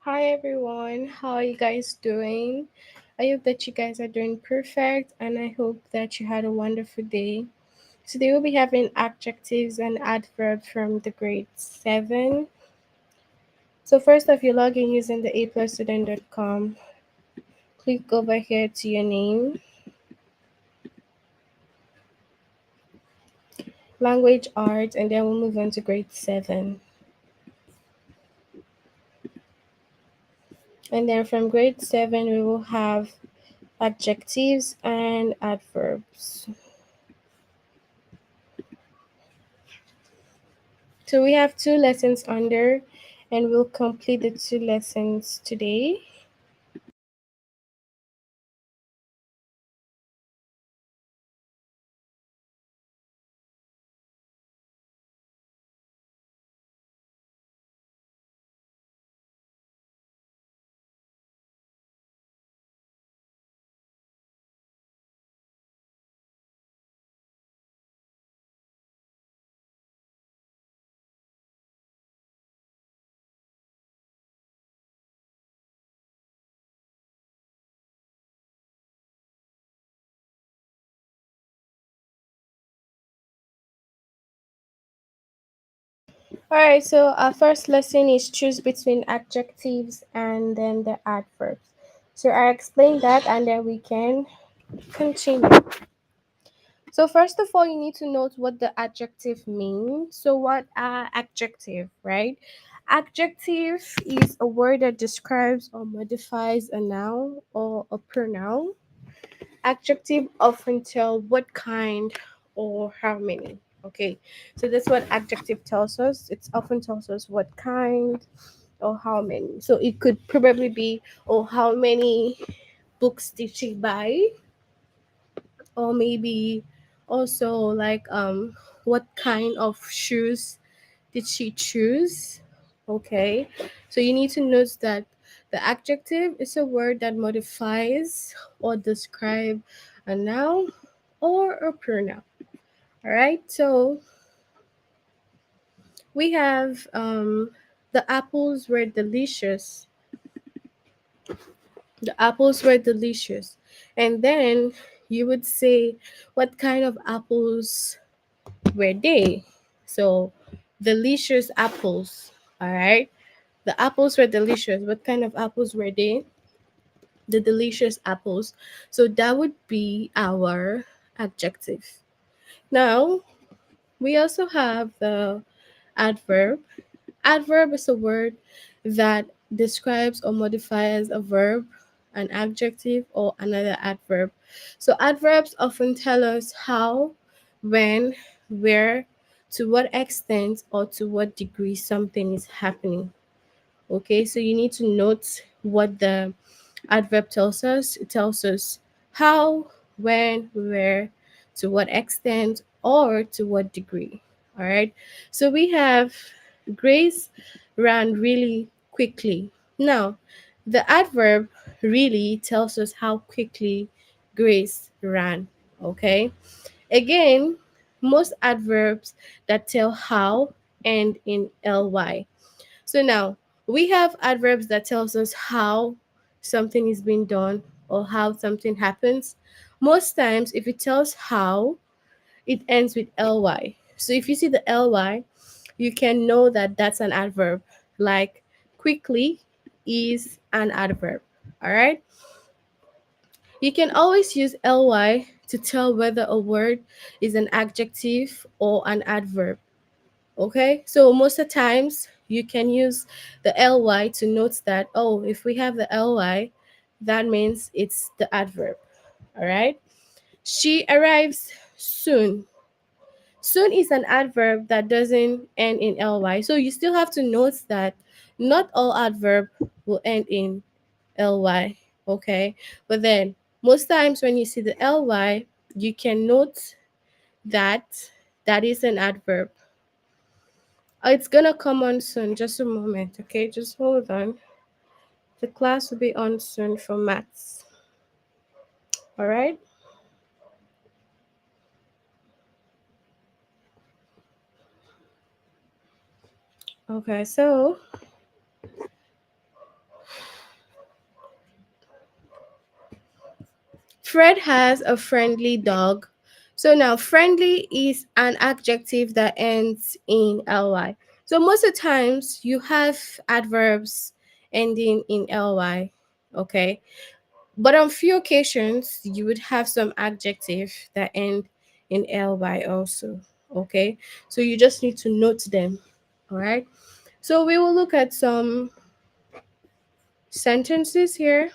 Hi everyone, how are you guys doing? I hope that you guys are doing perfect and I hope that you had a wonderful day. Today we'll be having adjectives and adverbs from the grade 7. So first off, you log in using the aplusstudent.com. Click over here to your name, language arts, and then we'll move on to grade 7. And then from grade 7 we will have adjectives and adverbs. So we have 2 lessons under, and we'll complete the 2 lessons today. All right, so our first lesson is choose between adjectives and then the adverbs. So I explained that and then we can continue. So first of all, you need to note what the adjective means. So what are adjective, right? Adjective is a word that describes or modifies a noun or a pronoun. Adjective often tell what kind or how many. Okay, so that's what adjective tells us. It often tells us what kind or how many. So it could probably be, oh, how many books did she buy? Or maybe also like what kind of shoes did she choose? Okay, so you need to note that the adjective is a word that modifies or describe a noun or a pronoun. All right, so we have the apples were delicious. The apples were delicious. And then you would say, what kind of apples were they? So, delicious apples. All right. The apples were delicious. What kind of apples were they? The delicious apples. So, that would be our adjective. Now, we also have the adverb. Adverb is a word that describes or modifies a verb, an adjective, or another adverb. So, adverbs often tell us how, when, where, to what extent, or to what degree something is happening. Okay, so you need to note what the adverb tells us. It tells us how, when, where, to what extent, or to what degree. All right. So we have Grace ran really quickly. Now, the adverb really tells us how quickly Grace ran. Okay. Again, most adverbs that tell how end in ly. So now we have adverbs that tells us how something is being done or how something happens. Most times if it tells how, it ends with ly. So if you see the ly, you can know that that's an adverb. Like quickly is an adverb. All right? You can always use ly to tell whether a word is an adjective or an adverb. Okay, so most of the times you can use the ly to note that, oh, if we have the ly, that means it's the adverb. All right, she arrives soon. Soon is an adverb that doesn't end in ly, so you still have to note that not all adverb will end in ly. Okay, but then most times when you see the ly, you can note that that is an adverb. It's gonna come on soon. Just a moment, okay? Just hold on. The class will be on soon for maths. All right. Okay. So Fred has a friendly dog. So now friendly is an adjective that ends in ly. So most of the times you have adverbs ending in ly, okay? But on few occasions you would have some adjective that end in ly also, okay? So you just need to note them, all right? So we will look at some sentences here.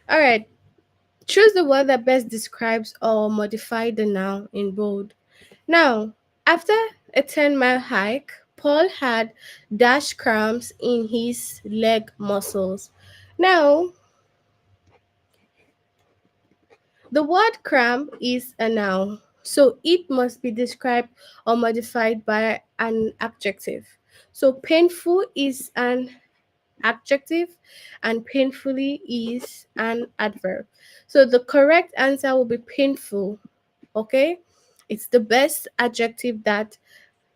All right. Choose the word that best describes or modify the noun in bold. Now, after a 10-mile hike, Paul had dash cramps in his leg muscles. Now, the word cramp is a noun, so it must be described or modified by an adjective. So, painful is an adjective and painfully is an adverb. So, the correct answer will be painful, okay? It's the best adjective that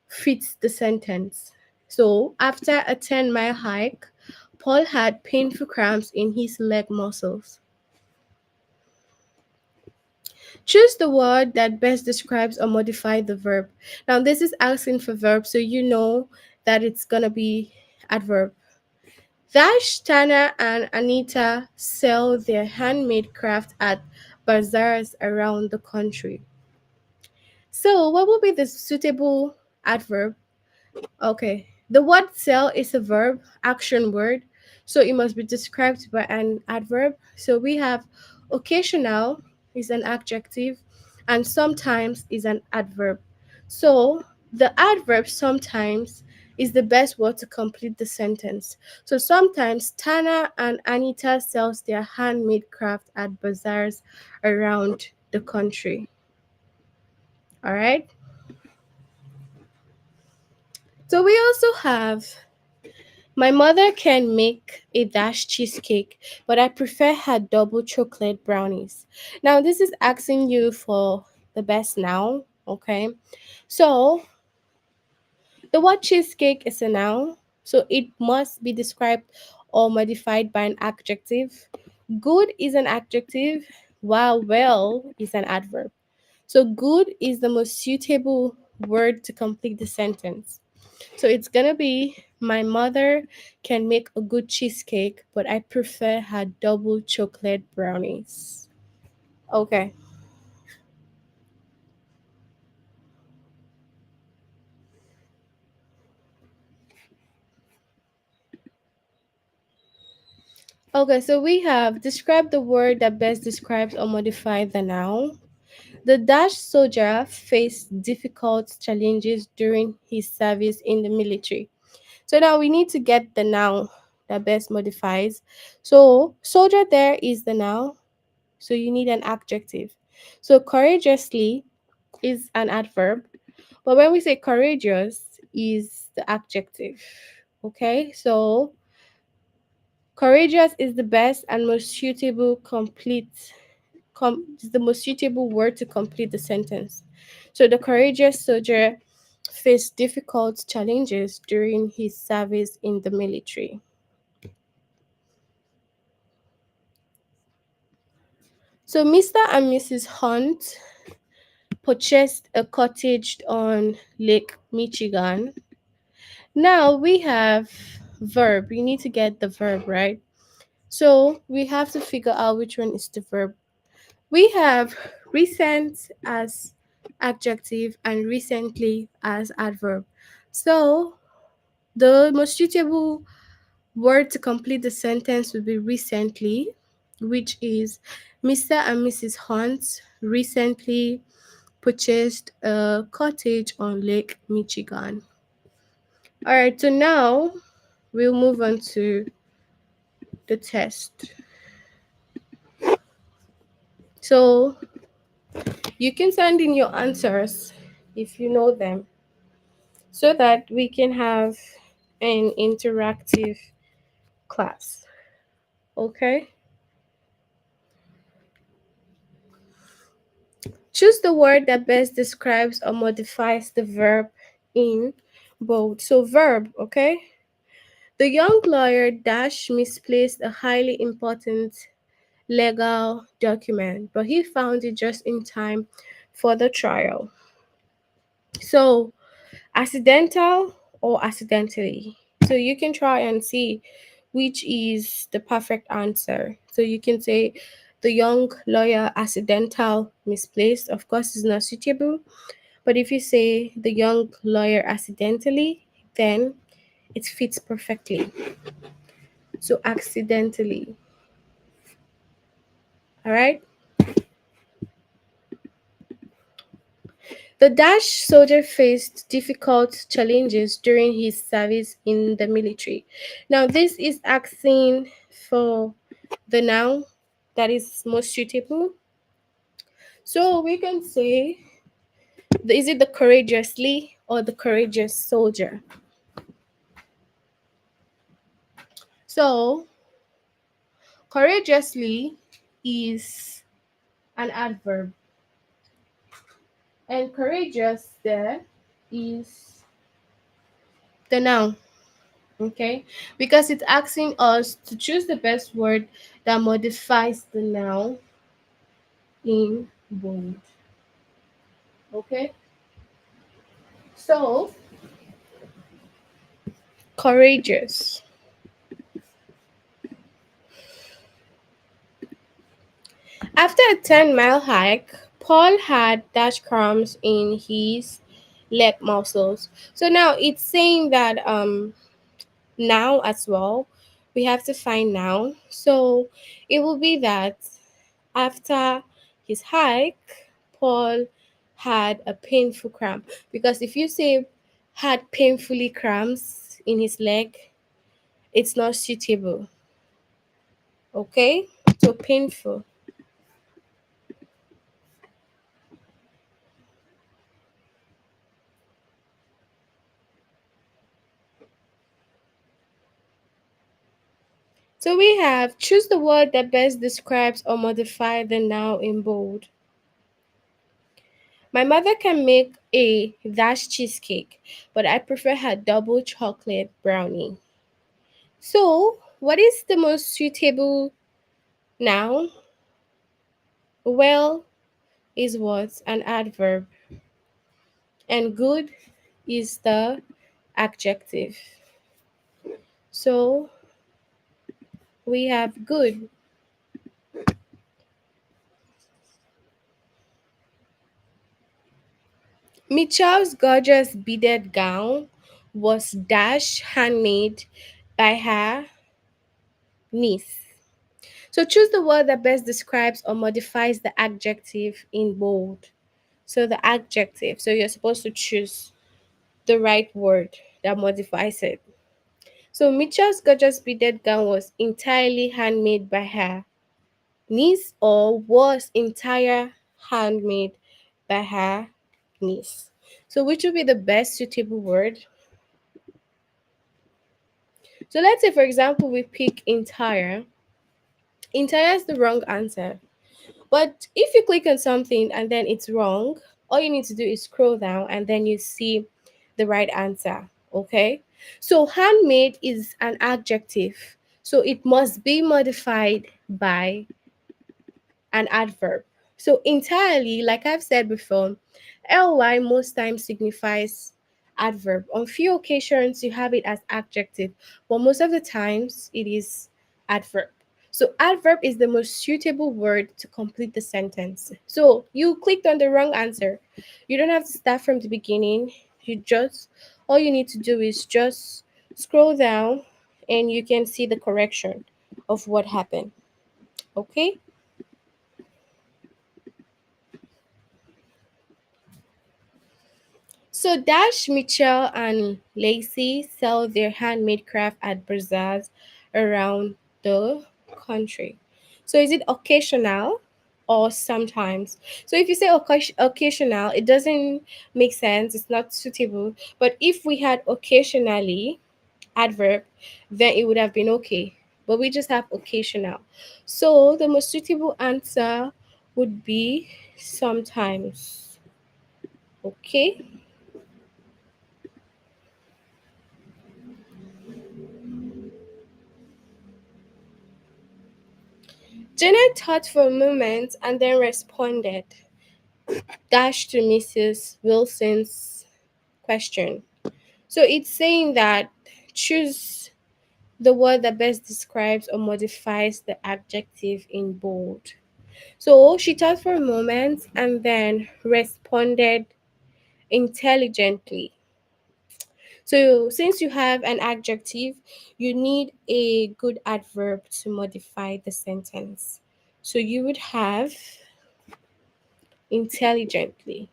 fits the sentence. So, after a 10-mile hike, Paul had painful cramps in his leg muscles. Choose the word that best describes or modifies the verb. Now, this is asking for verb, so you know that it's gonna be adverb. Dash, Tana, and Anita sell their handmade craft at bazaars around the country. So, what would be the suitable adverb? Okay. The word sell is a verb, action word, so it must be described by an adverb. So we have occasional is an adjective and sometimes is an adverb. So the adverb sometimes is the best word to complete the sentence. So sometimes Tana and Anita sells their handmade craft at bazaars around the country. All right? So we also have my mother can make a dash cheesecake, but I prefer her double chocolate brownies. Now, this is asking you for the best noun, okay? So, the word cheesecake is a noun, so it must be described or modified by an adjective. Good is an adjective, while well is an adverb. So, good is the most suitable word to complete the sentence. So it's gonna be my mother can make a good cheesecake, but I prefer her double chocolate brownies. Okay. Okay, so we have describe the word that best describes or modifies the noun. The Dutch soldier faced difficult challenges during his service in the military. So now we need to get the noun that best modifies. So soldier there is the noun. So you need an adjective. So courageously is an adverb. But when we say courageous is the adjective. Okay? So courageous is the best and most suitable is the most suitable word to complete the sentence. So the courageous soldier faced difficult challenges during his service in the military. So Mr. and Mrs. Hunt purchased a cottage on Lake Michigan. Now we have verb. We need to get the verb, right? So we have to figure out which one is the verb. We have recent as adjective and recently as adverb. So the most suitable word to complete the sentence would be recently, which is Mr. and Mrs. Hunt recently purchased a cottage on Lake Michigan. All right, so now we'll move on to the test. So you can send in your answers if you know them so that we can have an interactive class. Okay? Choose the word that best describes or modifies the verb in bold. So, verb, okay? The young lawyer dash misplaced a highly important legal document, but he found it just in time for the trial. So, accidental or accidentally. So, you can try and see which is the perfect answer. So, you can say the young lawyer accidental misplaced, of course, is not suitable. But if you say the young lawyer accidentally, then it fits perfectly. So, accidentally. All right. The Dutch soldier faced difficult challenges during his service in the military. Now, this is asking for the noun that is most suitable. So we can say, is it the courageously or the courageous soldier? So, courageously is an adverb, and courageous there is the noun. Okay, because it's asking us to choose the best word that modifies the noun in bold. Okay, so courageous. After a 10-mile hike, Paul had dash cramps in his leg muscles. So now it's saying that now as well we have to find now. So it will be that after his hike, Paul had a painful cramp. Because if you say had painfully cramps in his leg, it's not suitable. Okay? So painful. So we have choose the word that best describes or modify the noun in bold. My mother can make a dash cheesecake, but I prefer her double chocolate brownie. So, what is the most suitable noun? Well is what? An adverb. And good is the adjective. So, we have good. Mitchell's gorgeous beaded gown was dash handmade by her niece. So choose the word that best describes or modifies the adjective in bold. So the adjective. So you're supposed to choose the right word that modifies it. So Mitchell's gorgeous beaded gown was entirely handmade by her niece or was entire handmade by her niece. So which would be the best suitable word? So let's say for example we pick entire. Entire is the wrong answer. But if you click on something and then it's wrong, all you need to do is scroll down and then you see the right answer. Okay? So handmade is an adjective. So it must be modified by an adverb. So entirely, like I've said before, ly most times signifies adverb. On few occasions you have it as adjective, but most of the times it is adverb. So adverb is the most suitable word to complete the sentence. So you clicked on the wrong answer. You don't have to start from the beginning. You just all you need to do is just scroll down and you can see the correction of what happened. Okay? So Dash, Mitchell, and Lacey sell their handmade craft at bazaars around the country. So is it occasional or sometimes? So if you say occasional, it doesn't make sense. It's not suitable. But if we had occasionally adverb, then it would have been okay. But we just have occasional. So the most suitable answer would be sometimes. Okay. Janet thought for a moment and then responded, dash to Mrs. Wilson's question. So it's saying that choose the word that best describes or modifies the adjective in bold. So she thought for a moment and then responded intelligently. So since you have an adjective, you need a good adverb to modify the sentence. So you would have intelligently.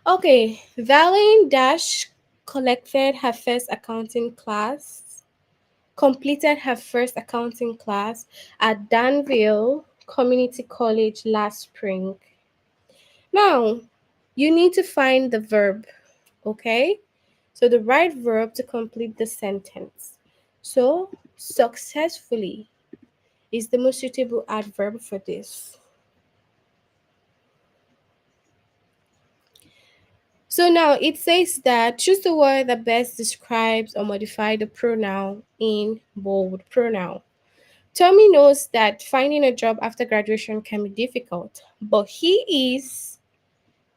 Okay, Valen Dash collected her first accounting class, completed her first accounting class at Danville Community College last spring. Now, you need to find the verb, okay? So the right verb to complete the sentence. So, successfully is the most suitable adverb for this. So now it says that choose the word that best describes or modify the pronoun in bold pronoun. Tommy knows that finding a job after graduation can be difficult, but he is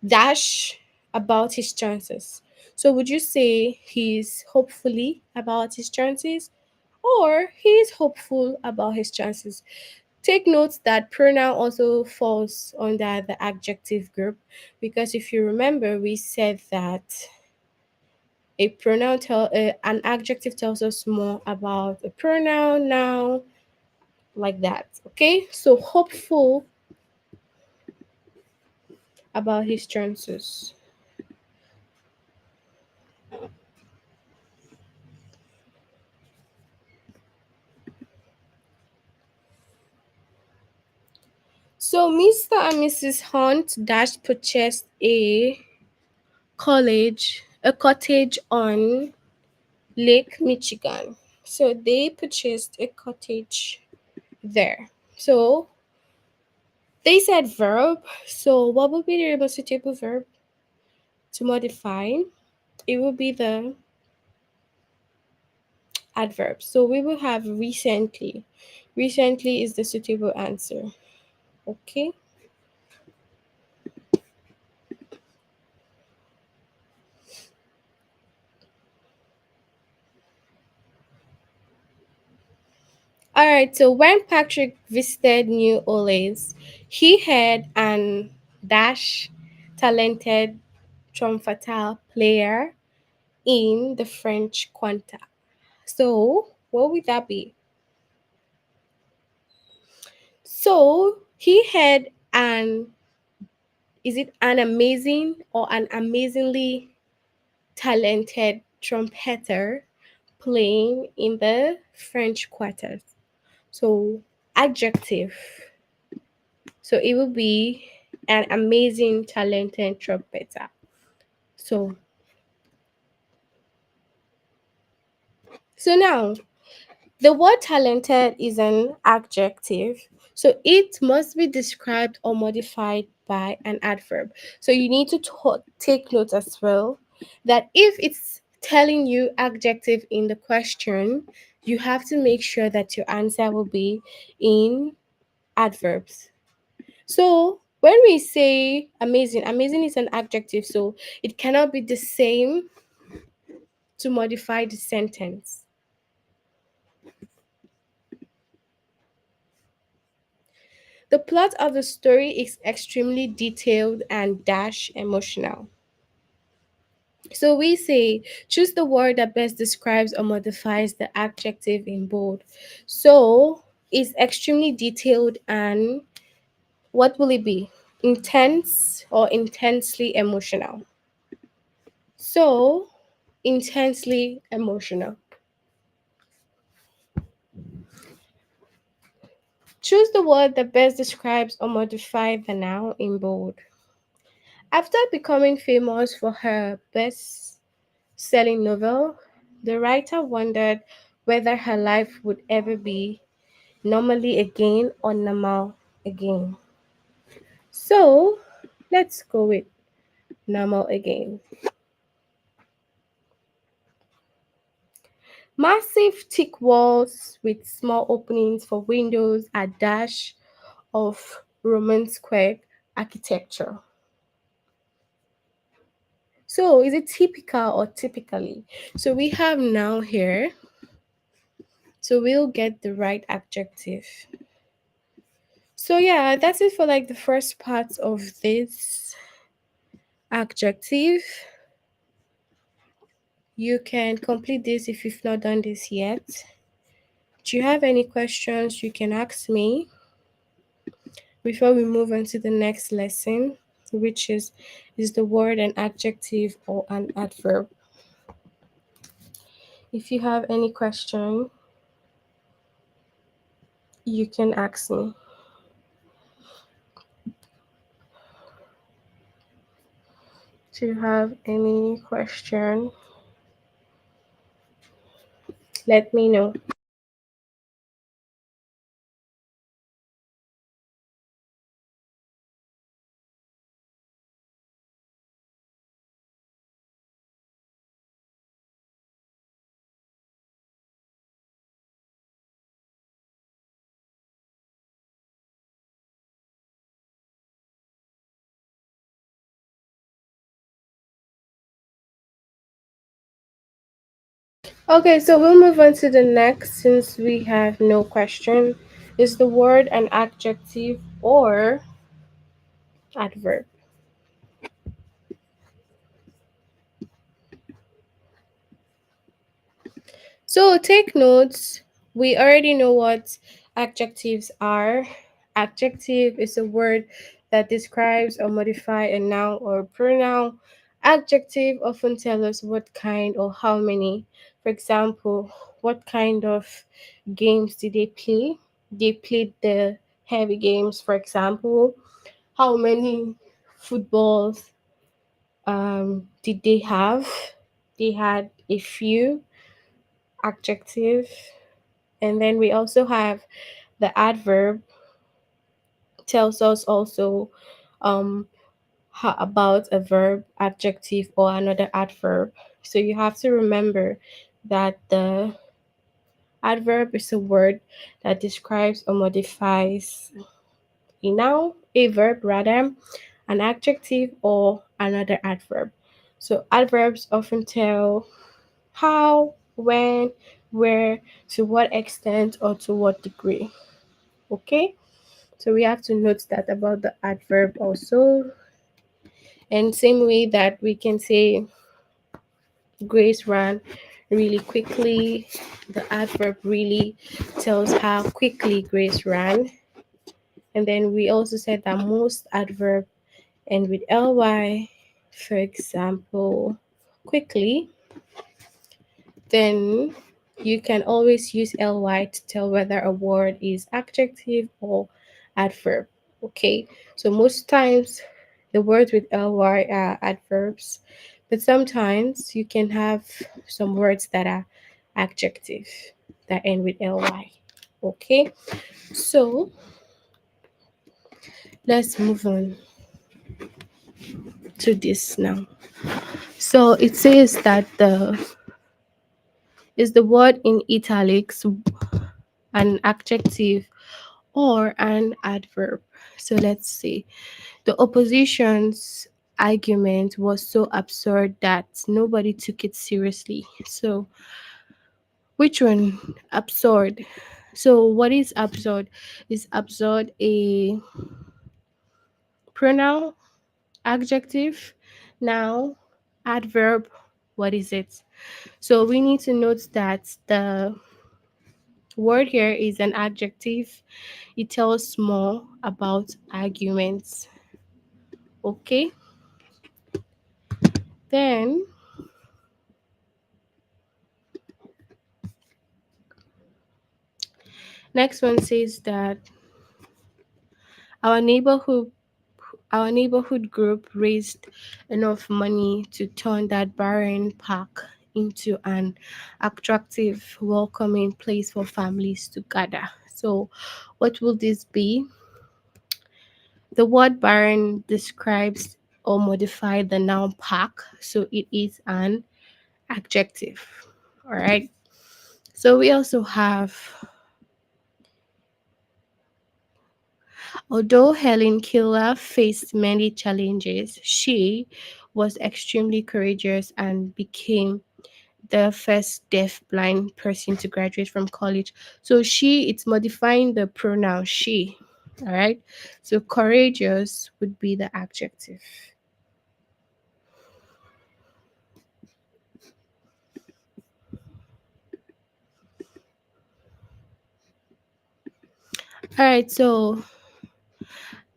dash about his chances. So would you say he's hopefully about his chances or he's hopeful about his chances? Take note that pronoun also falls under the adjective group because if you remember, we said that an adjective tells us more about a pronoun, noun, like that. Okay, so hopeful about his chances. So Mr. and Mrs. Hunt dash purchased a cottage on Lake Michigan. So they purchased a cottage there. So they said verb. So what would be the most suitable verb to modify? It will be the adverb. So we will have recently. Recently is the suitable answer. Okay. All right. So when Patrick visited New Orleans, he had an dash talented trumpeter player in the French Quanta. So what would that be? So he had an is it an amazing or an amazingly talented trumpeter playing in the French quarters? So adjective. So it will be an amazing talented trumpeter. So now the word talented is an adjective, so it must be described or modified by an adverb. So you need to take note as well that if it's telling you adjective in the question, you have to make sure that your answer will be in adverbs. So when we say amazing, amazing is an adjective, so it cannot be the same to modify the sentence. The plot of the story is extremely detailed and dash emotional. So we say choose the word that best describes or modifies the adjective in bold. So it's extremely detailed and what will it be? Intense or intensely emotional. So intensely emotional. Choose the word that best describes or modifies the noun in bold. After becoming famous for her best selling novel, the writer wondered whether her life would ever be normally again or normal again. So let's go with normal again. Massive thick walls with small openings for windows, a dash of Roman square architecture. So is it typical or typically? So we have now here. So we'll get the right adjective. So yeah, that's it for like the first part of this adjective. You can complete this if you've not done this yet. Do you have any questions you can ask me before we move on to the next lesson, which is the word an adjective or an adverb? If you have any question, you can ask me. Do you have any question? Let me know. Okay, so we'll move on to the next since we have no question. Is the word an adjective or adverb? So take notes. We already know what adjectives are. Adjective is a word that describes or modify a noun or pronoun. Adjective often tell us what kind or how many. For example, what kind of games did they play? They played the heavy games, for example. How many footballs did they have? They had a few. Adjective. And then we also have the adverb tells us also um about a verb, adjective, or another adverb. So you have to remember that the adverb is a word that describes or modifies a noun, a verb rather, an adjective, or another adverb. So adverbs often tell how, when, where, to what extent, or to what degree. Okay? So we have to note that about the adverb also. And same way that we can say Grace ran really quickly, the adverb really tells how quickly Grace ran. And then we also said that most adverb end with ly, for example, quickly. Then you can always use ly to tell whether a word is adjective or adverb. Okay, so most times the words with ly are adverbs, but sometimes you can have some words that are adjective that end with ly. Okay, so let's move on to this now. So it says that the word in italics an adjective or an adverb. So let's see. The opposition's argument was so absurd that nobody took it seriously. So, which one? Absurd. So, what is absurd? Is absurd a pronoun, adjective, noun, adverb? What is it? So, we need to note that the word here is an adjective. It tells more about arguments. Okay, then next one says that our neighborhood our neighborhood group raised enough money to turn that barren park into an attractive, welcoming place for families to gather. So, what will this be? The word barren describes or modify the noun park, so it is an adjective. All right. So we also have, although Helen Keller faced many challenges, she was extremely courageous and became the first deaf-blind person to graduate from college. So she, it's modifying the pronoun she. All right. So courageous would be the adjective. All right. So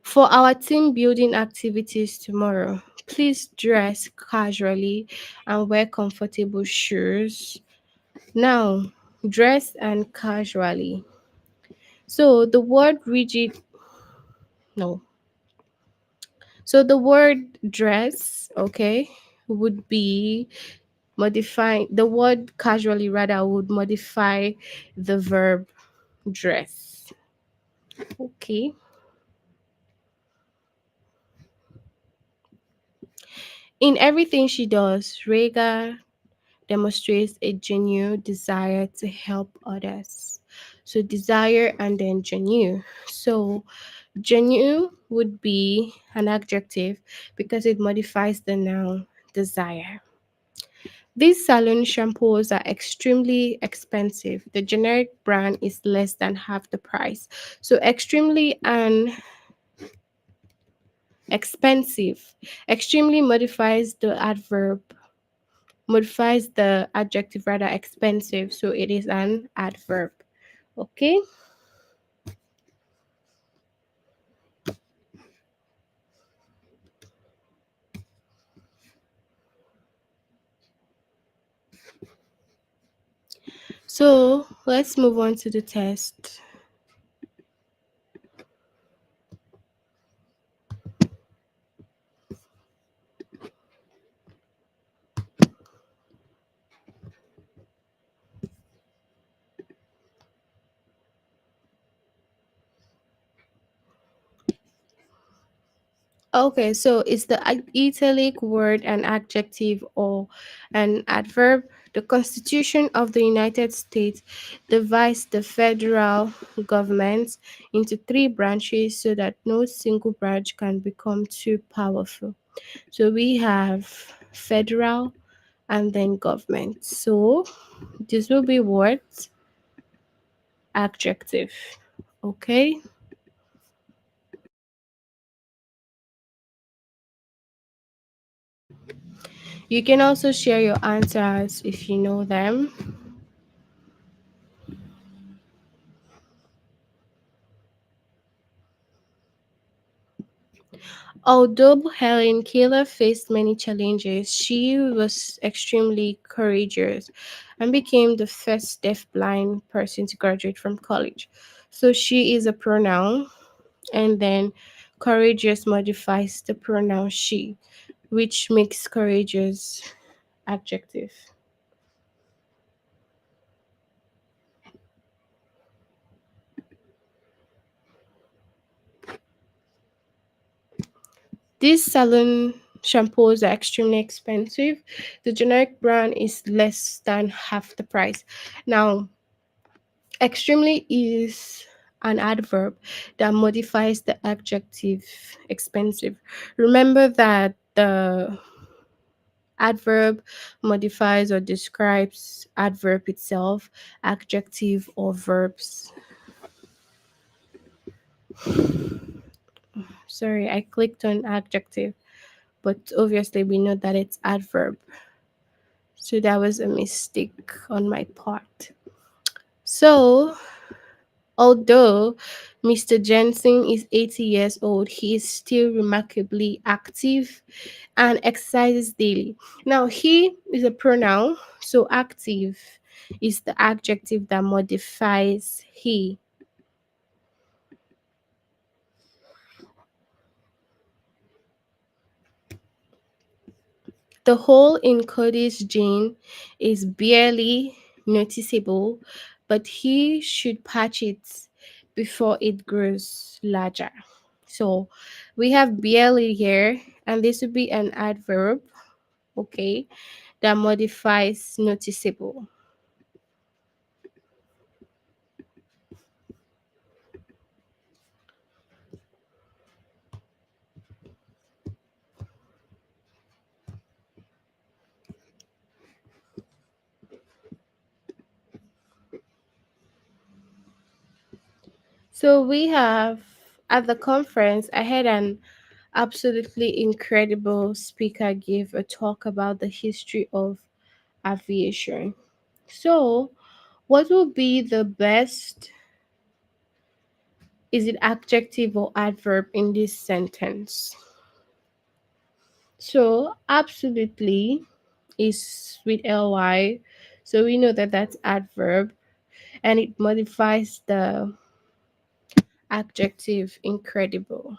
for our team building activities tomorrow, please dress casually and wear comfortable shoes. Now, dress and casually. So the word rigid, no. So the word dress, okay, would be modifying the word casually, rather would modify the verb dress. Okay. In everything she does, Rega demonstrates a genuine desire to help others. So desire and then genuine. So genuine would be an adjective because it modifies the noun desire. These salon shampoos are extremely expensive. The generic brand is less than half the price. So extremely and expensive. Extremely modifies the adjective, rather expensive. So it is an adverb. Okay? So let's move on to the test. Okay, so is the italic word an adjective or an adverb? The Constitution of the United States divides the federal government into three branches so that no single branch can become too powerful. So we have federal and then government. So this will be what? Adjective. Okay. You can also share your answers if you know them. Although Helen Keller faced many challenges, she was extremely courageous and became the first deaf-blind person to graduate from college. So she is a pronoun, and then courageous modifies the pronoun she, which makes courageous adjective. These salon shampoos are extremely expensive. The generic brand is less than half the price. Now, extremely is an adverb that modifies the adjective expensive. Remember that the adverb modifies or describes adverb itself, adjective or verbs. Sorry, I clicked on adjective, but obviously we know that it's adverb. So that was a mistake on my part. So although Mr. Jensen is 80 years old, he is still remarkably active and exercises daily. Now, he is a pronoun, so active is the adjective that modifies he. The hole in Cody's jean is barely noticeable, but he should patch it before it grows larger. So we have barely here, and this would be an adverb, okay, that modifies noticeable. So we have at the conference, I had an absolutely incredible speaker give a talk about the history of aviation. So, what would be the best, is it adjective or adverb in this sentence? So, absolutely is with ly. So, we know that that's adverb and it modifies the adjective incredible.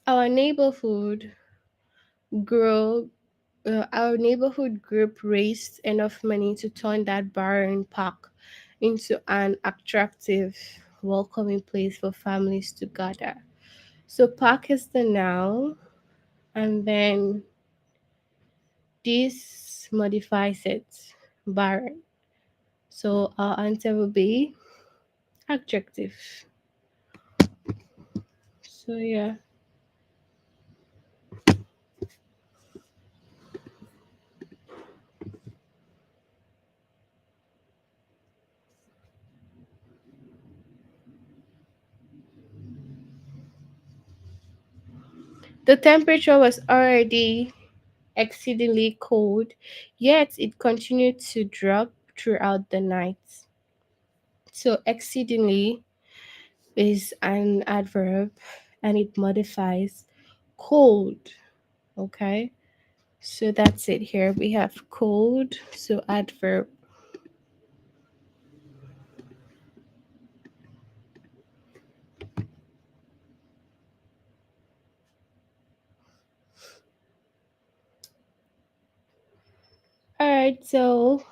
Our neighborhood grow our neighborhood group raised enough money to turn that barren park into an attractive, welcoming place for families to gather. So park is the noun, and then this modifies it, barren. So our answer will be adjective. So yeah. The temperature was already exceedingly cold, yet it continued to drop throughout the night. So exceedingly is an adverb and it modifies cold. Okay. So that's it here. We have cold. So adverb. Alright, so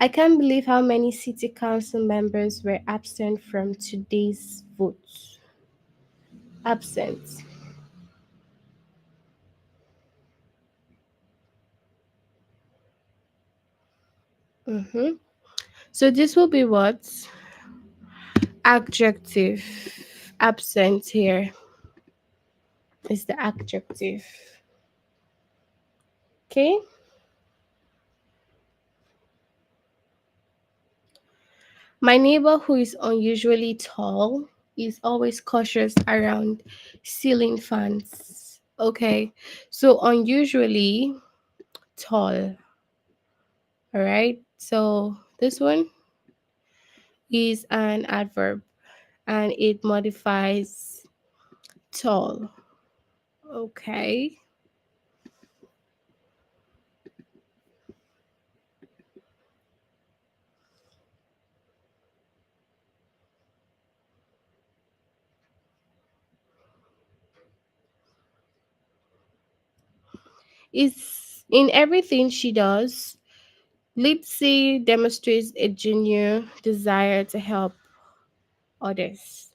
I can't believe how many city council members were absent from today's vote. Absent. Mm-hmm. So this will be what? Adjective. Absent here is the adjective. Okay. My neighbor, who is unusually tall, is always cautious around ceiling fans. Okay, so unusually tall. All right, so this one is an adverb and it modifies tall. Okay, is in everything she does. Litzy demonstrates a genuine desire to help others.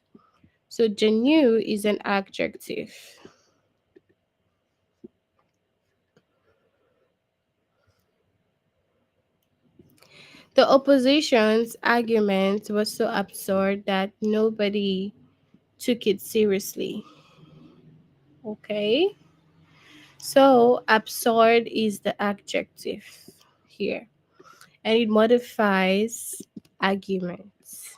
So genuine is an adjective. The opposition's argument was so absurd that nobody took it seriously. Okay, so absurd is the adjective here, and it modifies arguments.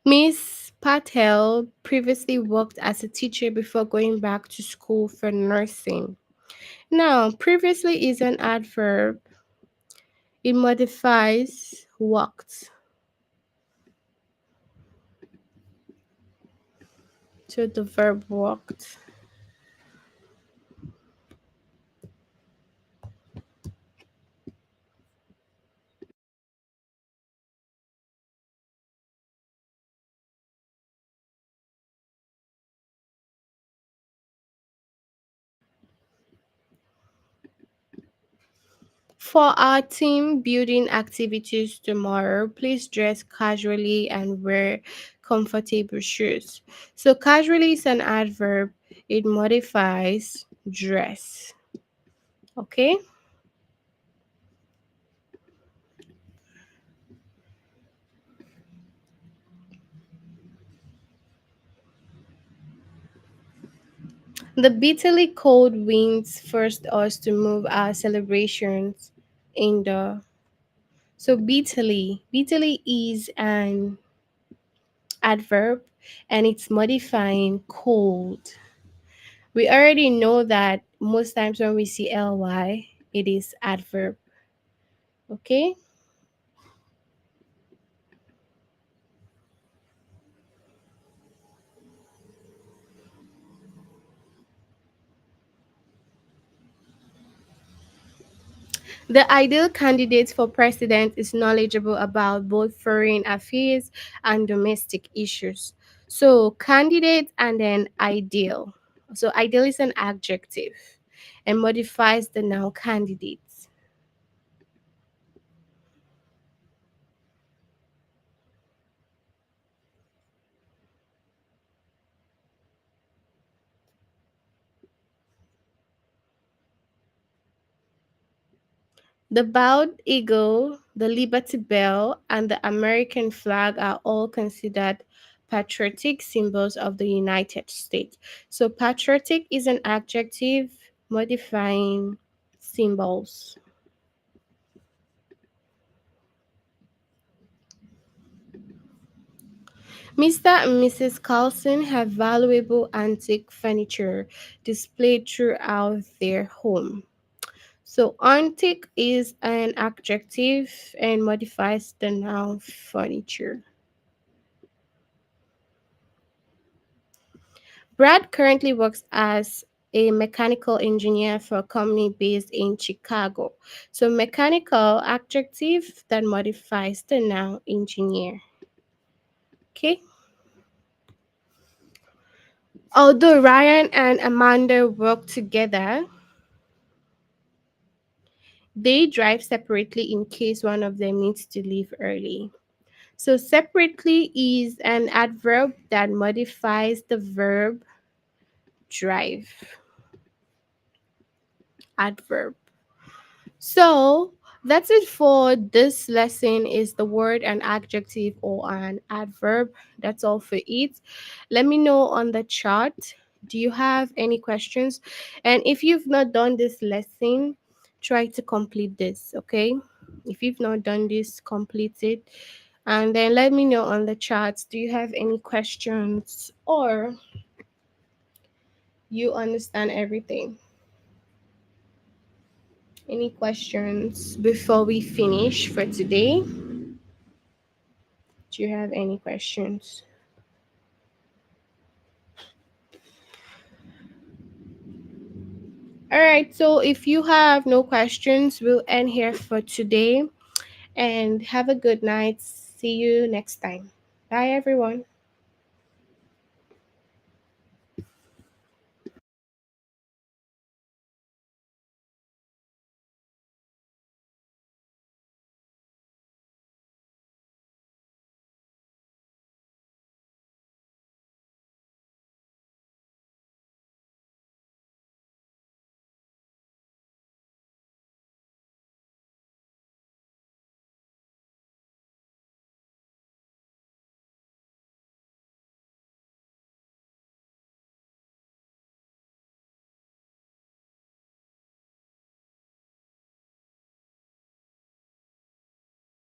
Miss Patel previously worked as a teacher before going back to school for nursing. Now, previously is an adverb. It modifies worked. So the verb worked. For our team building activities tomorrow, please dress casually and wear comfortable shoes. So, casually is an adverb, it modifies dress. Okay? The bitterly cold winds forced us to move our celebrations indoor. So bitterly is an adverb and it's modifying cold. We already know that most times when we see ly, it is adverb. Okay? The ideal candidate for president is knowledgeable about both foreign affairs and domestic issues. So, candidate and then ideal. So, ideal is an adjective and modifies the noun candidates. The bald eagle, the Liberty Bell, and the American flag are all considered patriotic symbols of the United States. So, patriotic is an adjective modifying symbols. Mr. and Mrs. Carlson have valuable antique furniture displayed throughout their home. So, antique is an adjective and modifies the noun furniture. Brad currently works as a mechanical engineer for a company based in Chicago. So, mechanical adjective that modifies the noun engineer. Okay. Although Ryan and Amanda work together, they drive separately in case one of them needs to leave early. So, separately is an adverb that modifies the verb drive. Adverb. So that's it for this lesson is the word an adjective or an adverb. That's all for it. Let me know on the chat. Do you have any questions? And if you've not done this lesson, try to complete this, okay? If you've not done this, complete it. And then let me know on the chat. Do you have any questions or you understand everything? Any questions before we finish for today? Do you have any questions? All right, so if you have no questions, we'll end here for today and have a good night. See you next time. Bye, everyone.